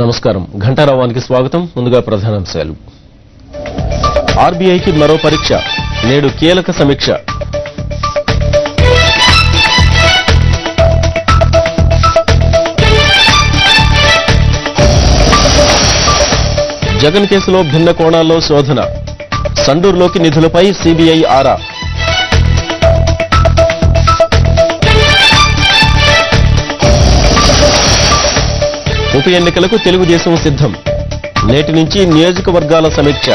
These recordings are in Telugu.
నమస్కారం. ఘంటారావానికి స్వాగతం. ముందుగా ప్రధానాంశాలు. ఆర్బీఐకి మరో పరీక్ష, నేడు కీలక సమీక్ష. జగన్ కేసులో భిన్న కోణాల్లో శోధన, సండూరులోకి నిధులపై సీబీఐ ఆరా. ఉప ఎన్నికలకు తెలుగుదేశం సిద్ధం, నేటి నుంచి నియోజకవర్గాల సమీక్ష.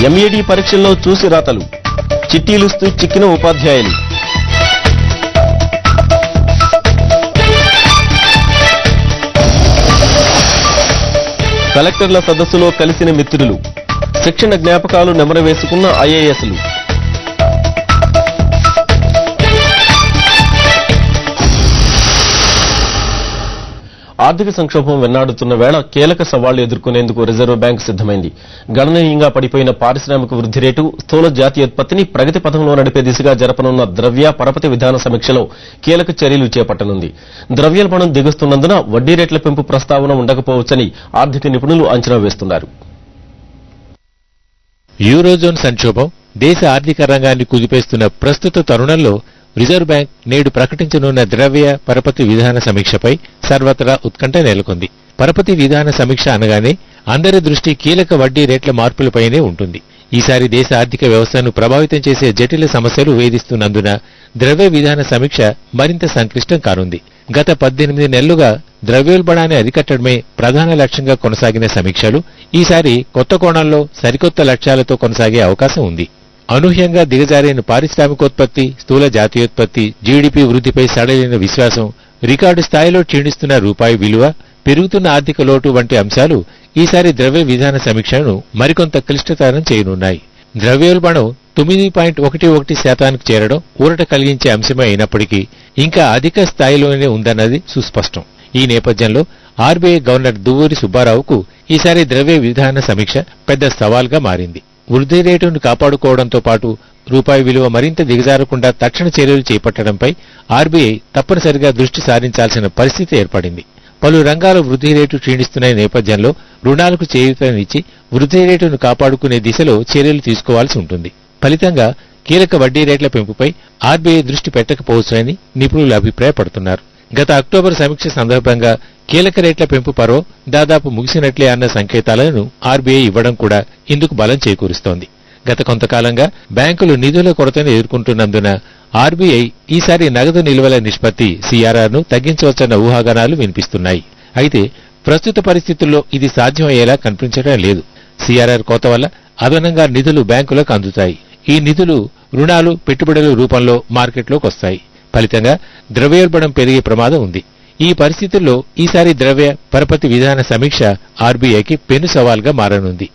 ఎంఏడీ పరీక్షల్లో చూసి రాతలు, చిట్టీలిస్తూ చిక్కిన ఉపాధ్యాయులు. కలెక్టర్ల సదస్సులో కలిసిన మిత్రులు, శిక్షణ జ్ఞాపకాలు నెమరవేసుకున్న ఐఏఎస్లు. ఆర్థిక సంక్షోభం వెన్నాడుతున్న వేళ కీలక సవాళ్లు ఎదుర్కొనేందుకు రిజర్వ్ బ్యాంక్ సిద్దమైంది. గణనీయంగా పడిపోయిన పారిశ్రామిక వృద్ధి రేటు, స్థూల జాతీయోత్పత్తిని ప్రగతి పథంలో నడిపే దిశగా జరపనున్న ద్రవ్య పరపతి విధాన సమీక్షలో కీలక చర్యలు చేపట్టనుంది. ద్రవ్యోల్బణం దిగుస్తున్నందున వడ్డీ రేట్ల పెంపు ప్రస్తావన ఉండకపోవచ్చని ఆర్థిక నిపుణులు అంచనా వేస్తున్నారు. యూరోజోన్ సంక్షోభం దేశ ఆర్థిక రంగాన్ని కుదిపేస్తున్న ప్రస్తుత తరుణంలో రిజర్వ్ బ్యాంక్ నేడు ప్రకటించనున్న ద్రవ్య పరపతి విధాన సమీక్షపై సర్వత్రా ఉత్కంఠ నెలకొంది. పరపతి విధాన సమీక్ష అనగానే అందరి దృష్టి కీలక వడ్డీ రేట్ల మార్పులపైనే ఉంటుంది. ఈసారి దేశ ఆర్థిక వ్యవస్థను ప్రభావితం చేసే జటిల సమస్యలు వేధిస్తున్నందున ద్రవ్య విధాన సమీక్ష మరింత సంక్లిష్టం కానుంది. గత 18 నెలలుగా ద్రవ్యోల్బణాన్ని అరికట్టడమే ప్రధాన లక్ష్యంగా కొనసాగిన సమీక్షలు ఈసారి కొత్త కోణంలో సరికొత్త లక్ష్యాలతో కొనసాగే అవకాశం ఉంది. అనూహ్యంగా దిగజారిన పారిశ్రామికోత్పత్తి, స్థూల జాతీయోత్పత్తి, జీడీపీ వృద్ధిపై సడలిన విశ్వాసం, రికార్డు స్థాయిలో క్షీణిస్తున్న రూపాయి విలువ, పెరుగుతున్న ఆర్థిక లోటు వంటి అంశాలు ఈసారి ద్రవ్య విధాన సమీక్షను మరికొంత క్లిష్టతరం చేయనున్నాయి. ద్రవ్యోల్బణం 9.11% చేరడం ఊరట కలిగించే అంశమే అయినప్పటికీ ఇంకా అధిక స్థాయిలోనే ఉందన్నది సుస్పష్టం. ఈ నేపథ్యంలో ఆర్బీఐ గవర్నర్ దువ్వూరి సుబ్బారావుకు ఈసారి ద్రవ్య విధాన సమీక్ష పెద్ద సవాల్గా మారింది. వృద్ధి రేటును కాపాడుకోవడంతో పాటు రూపాయి విలువ మరింత దిగజారకుండా తక్షణ చర్యలు చేపట్టడంపై ఆర్బీఐ తప్పనిసరిగా దృష్టి సారించాల్సిన పరిస్థితి ఏర్పడింది. పలు రంగాల వృద్ధి రేటు క్షీణిస్తున్న నేపథ్యంలో రుణాలకు చేయూతనిచ్చి వృద్ధి రేటును కాపాడుకునే దిశలో చర్యలు తీసుకోవాల్సి ఉంటుంది. ఫలితంగా కీలక వడ్డీ రేట్ల పెంపుపై ఆర్బీఐ దృష్టి పెట్టకపోవచ్చని నిపుణులు అభిప్రాయపడుతున్నారు. గత అక్టోబర్ సమీక్ష సందర్భంగా కీలక రేట్ల పెంపు పర్వ దాదాపు ముగిసినట్లే అన్న సంకేతాలను ఆర్బీఐ ఇవ్వడం కూడా ఇందుకు బలం చేకూరుస్తోంది. గత కొంతకాలంగా బ్యాంకులు నిధుల కొరతను ఎదుర్కొంటున్నందున ఆర్బీఐ ఈసారి నగదు నిల్వల నిష్పత్తి సీఆర్ఆర్ను తగ్గించవచ్చన్న ఊహాగానాలు వినిపిస్తున్నాయి. అయితే ప్రస్తుత పరిస్థితుల్లో ఇది సాధ్యమయ్యేలా కనిపించడం లేదు. సీఆర్ఆర్ కోత వల్ల అదనంగా నిధులు బ్యాంకులకు అందుతాయి. ఈ నిధులు రుణాలు, పెట్టుబడుల రూపంలో మార్కెట్లోకి వస్తాయి. ఫలితంగా ద్రవ్యోల్బణం పెరిగే ప్రమాదం ఉంది. ఈ పరిస్థితుల్లో ఈసారి ద్రవ్య పరపతి విధాన సమీక్ష ఆర్బీఐకి పెను సవాల్గా మారనుంది.